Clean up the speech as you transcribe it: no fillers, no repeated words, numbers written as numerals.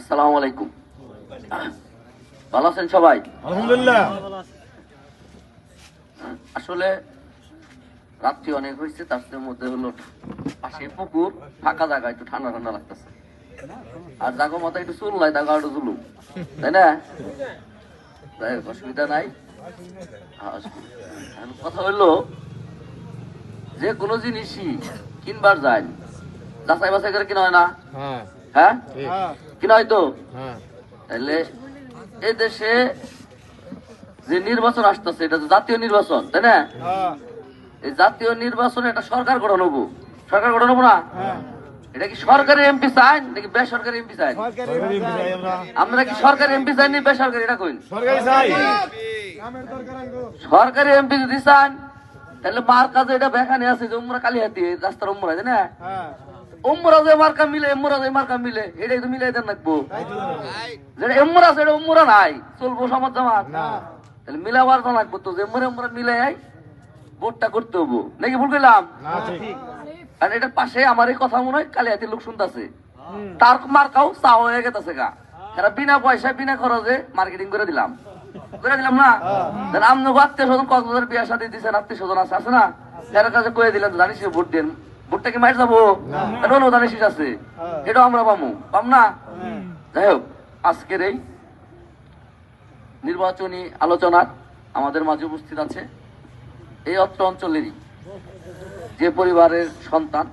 আসসালামু আলাইকুম। ভালো আছেন সবাই? আলহামদুলিল্লাহ। আসলে রাত্রি অনেক হয়েছে, তার মধ্যে হলো পাশে পুকুর, ফাঁকা জায়গা, একটু ঠান্ডা ঠান্ডা লাগতেছে। আর জাগো মাথায় একটু চুল নাই, তাকে একটু জুলুম, তাই না? তাই অসুবিধা নাই। কথা হইলো, যে কোনো জিনিসই কিনবার যায় যাচাই বাছাই করে কিনা হয় না? হ্যাঁ, কিনা হয়তো। তাহলে এই দেশে যে নির্বাচন আসতেছে, এটা তো জাতীয় নির্বাচন, তাই না? এই জাতীয় নির্বাচনে একটা সরকার গঠন হবো, সরকার গঠন হবো না? এটা কি সরকারি এমপি চাই নাকি বেসরকারি এমপি চাই? আমরা কি সরকারি এমপি চাই নি বেসরকারি? এটা কইন। সরকারি এমপি যদি চান তাহলে মার কাজে এটা বেখানে আছে যে উমরা কালিহাতি রাস্তার উমরা, তাই না? উমরা যে মার্কা মিলে, এমরা যে মার্কা মিলে, এটাই তো মিলাই দেন রাখবো। যেটা এমরা আছে এটা উমরা নাই, চলবো সমাজ জামাত। তাহলে মিলাবার তো লাগবো তো, যে এমরা মিলাই ভোটটা করতে হবো, নাকি ভুল করলাম? আর এটার পাশে আমার এই কথা মনে হয় কালিহাতির লোক শুনতেছে, তার মার্কাও চা হয়ে গেছে গা। এরা বিনা পয়সায় বিনা খরচে মার্কেটিং করে দিলাম না? আপনার আত্মীয় স্বজন কক্সবাজার বিয়ে শাদী দিচ্ছেন, আত্মীয় স্বজন আছে না, এর কাছে কয়ে দিলেন জানিস ভোট দেন, ভোটটা কি মাইর যাবো? অনুদান শীষ আছে, এটাও আমরা পাম না? যাই হোক, আজকের এই নির্বাচনী আলোচনার আমাদের মাঝে উপস্থিত আছে এই অত্র অঞ্চলেরই যে পরিবারের সন্তান,